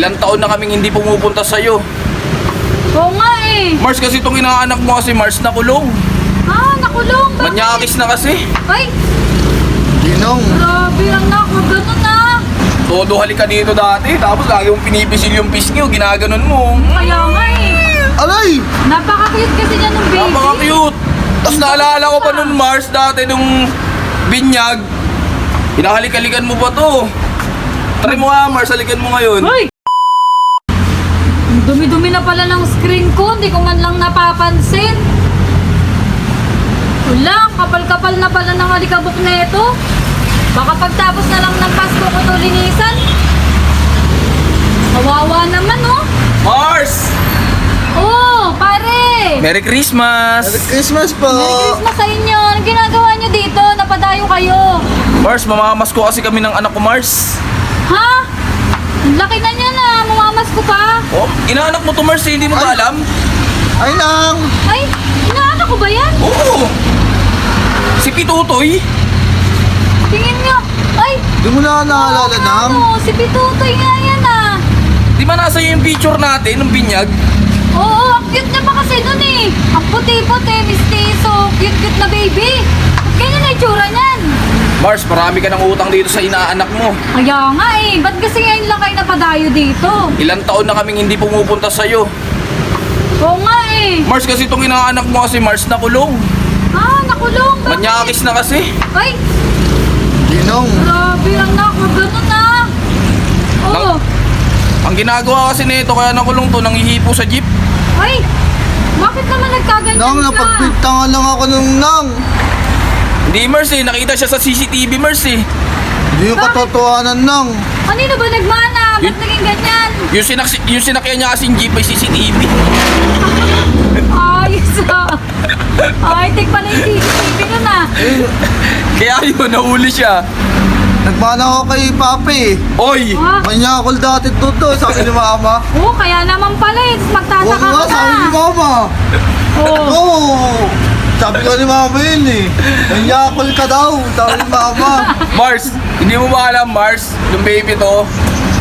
Ilang taon na kaming hindi pumupunta sa'yo. Oo nga eh. Mars, kasi itong inaanak mo kasi Mars nakulong. Ah, nakulong. Bakit? Manyakis na kasi. Ay, Ginong. grabe anak. Huwag ganun na. Todo halika dito dati, tapos lagi mong pinipisil yung pisngi, ginaganon mo. Kaya nga eh. Alay! Napaka-cute kasi niya nung baby. Napaka-cute. Tapos naalala ko pa nun Mars, dati nung binyag, hinahalik-halikan mo pa to. Try mo nga Mars, halikan mo ngayon. Hoy! Ang dumi-dumi na pala ng screen ko. Hindi ko man lang napapansin. Wala, kapal-kapal na pala ng alikabok na ito. Baka pagtapos na lang ng Pasko ko ito linisan. Kawawa naman, oh. Mars! Oh, pare! Merry Christmas! Merry Christmas po! Merry Christmas sa inyo. Anong ginagawa nyo dito? Napadayo kayo. Mars, mamamas ko kasi kami ng anak ko Mars. Ha? Ang laki na niya na. Mamamas ko pa. Oh, inaanak mo to Mars, eh, hindi mo ba alam? Ay nang! Ay, inaanak ko ba yan? Oo! Si Pitutoy! Tingin nyo. Ay, Di mo na naalala nang? ano, si Pitutoy nga yan ah. Di ba nasa yung picture natin, ng binyag? Oo, ang cute niya pa kasi dun eh. Ang puti-puti, mistiso, cute-cute na baby. Ganyan na itsura niyan. Mars, marami ka ng utang dito sa inaanak mo. Kaya nga eh, ba't kasi ngayon lang kayo napadayo dito? Ilang taon na kaming hindi pumupunta sa'yo. Oo nga eh. Mars, kasi itong inaanak mo kasi Mars nakulong. Ah, nakulong. Bakit? Manyakis na kasi. Ay, Ginong. grabe anak, huwag ganun na. Oo. Ang ginagawa kasi nito, kaya nakulong to, nanghihipo sa jeep. Ay, bakit naman nagkaganyan Nang, ka? napagpintangan lang ako nung nang. Hindi Mars eh, nakita siya sa CCTV Mars eh. Hindi yung katotohanan nang. Kanino ba nagmana? Ba't naging ganyan? Yung sinakyan niya kasing jeep may CCTV. Ayos ah. Ay, tig pala yung CCTV nun ah. Kaya yun, nahuli siya. Nagmana ako kay Papi. Oy! Ah, Manyakol dati to, sabi ni Mama. oo, kaya naman pala eh. Tapos Huwag magtataka nga, ka sabi ni na. Mama. Oo. Oo. Sabi ko ni Mama yun eh. Manyakol ka daw, sabi ni Mama. Mars, hindi mo ba alam Mars, yung baby to,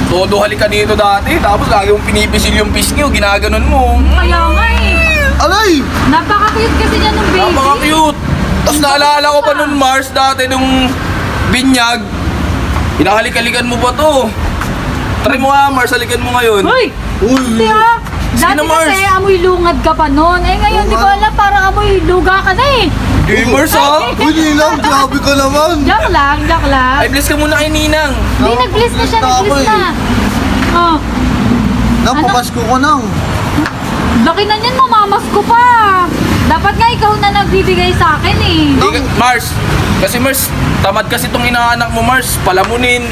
todo halika dito dati, tapos lagi mong pinipisil yung pisngi, ginaganon mo. Kaya nga eh. Alay! Napaka-cute kasi niya nung baby. Napaka-cute! Tapos naalala ko pa nun Mars, dati nung binyag, hinahalik-halikan mo pa to. Try mo nga Mars, halikan mo ngayon. Hoy! Uy! Hindi ah. Sige Dati na, Mars. kasi amoy lungad ka pa noon. Eh ngayon, Oo di ko nga. alam, parang amoy luga ka na eh. Hey Mars ha! Uy, Nilang, grabe ka naman. Joke lang, joke lang. Ay, bless ka muna kay Ninang. Hindi, nag-bliss na siya, nag-bliss na. Oh, Nang, Ano? pamasko ko nang. laki na niyan, mamamas ko pa. Dapat nga ikaw na nagbibigay sa akin eh. Hindi ka- Mars, kasi Mars, tamad kasi itong inaanak mo Mars, palamunin.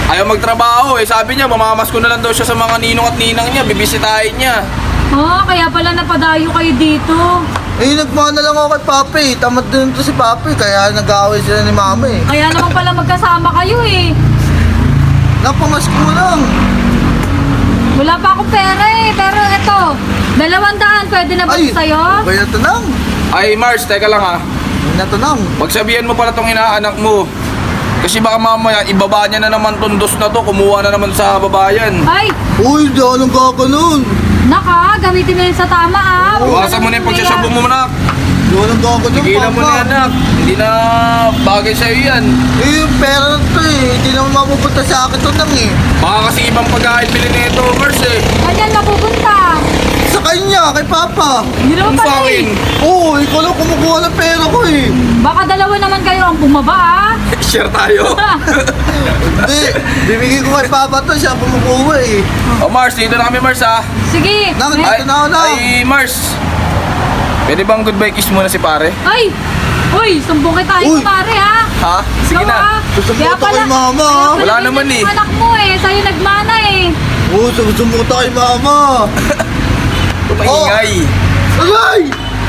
Ayaw magtrabaho eh, sabi niya, mamamas ko na lang daw siya sa mga ninong at ninang niya, bibisitahin niya. Oh, kaya pala napadayo kayo dito. Eh, nagmana lang ako kay Papi. Tamad din to si Papi, kaya nag-aaway sila ni Mama eh. Kaya naman pala magkasama kayo eh. Nang, pamasko mo lang. Wala pa akong pera eh, pero eto, 200, pwede na ba Ay, sa'yo? kaya to nang. Ay Mars, teka lang ha. Kaya to nang. Pagsabihan mo pala tong inaanak mo. Kasi baka mamaya, ibaba niya na naman tong dos na to, kumuha na naman sa babayan. Ay, Uy, di ako nang gaganon. naka, gamitin mo yun sa tama ah. Iwasan mo na yung pagsasabong mo na. Di ako nang gaganon, Tigilan mo na yan, anak. Hindi na bagay sa'yo yan. Eh, yung pera na to eh. Hindi naman mapupunta sa akin to nang eh. Baka kasi ibang pagkain bilhin nito, Mars eh. Ganyan mapupunta. Sa kanya, kay Papa. Hindi naman Kung sa pala akin, eh. Oo, ikaw lang kumukuha ng pera ko eh. Baka dalawa naman kayo ang bumaba ah. share tayo. Hindi, bibigay ko kay Papa to, siya kumukuha eh. O Mars, dito na kami Mars ha. Sige. Nang, Ay, ito na ako na. Ay Mars, pwede bang goodbye kiss muna si pare? ay, uy, sumbong kita Uy. pare ha. Ha? Sige Ikaw, na. ah. Susumbong Kaya kay Mama, kaya ah. pala Wala ganyan naman yung eh. anak mo eh, sa'yo nagmana eh. Oo, sumusumbong tayo kay Mama. Maingay. Alay!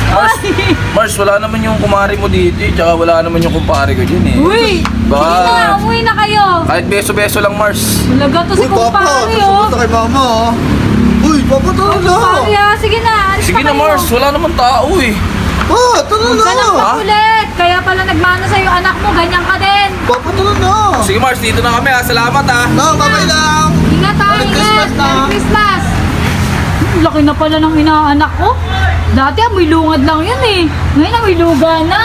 Mars, Ay. Mars, wala naman yung kumari mo dito eh. Tsaka wala naman yung kumpare ko dyan eh. Uy, Baka- sige na, umuwi na kayo. Kahit beso-beso lang Mars. Talaga to si Uy, Papa, kumpare susumbong oh. tayo kay Mama ah. Uy, Papa, tara na. Kumpare ah, sige na, alis Sige na kayo. Mars, wala naman tao eh. Pa, tara Huwag ka nang na. makulit. Kaya pala nagmana sa'yo anak mo, ganyan ka din. Papa, tara na. Sige Mars, dito na kami ha. Salamat ha. Nang, babay lang. Ingat ha, Balik laki na pala ng inaanak ko. Dati amoy lungad lang yun eh. Ngayon amoy luga na.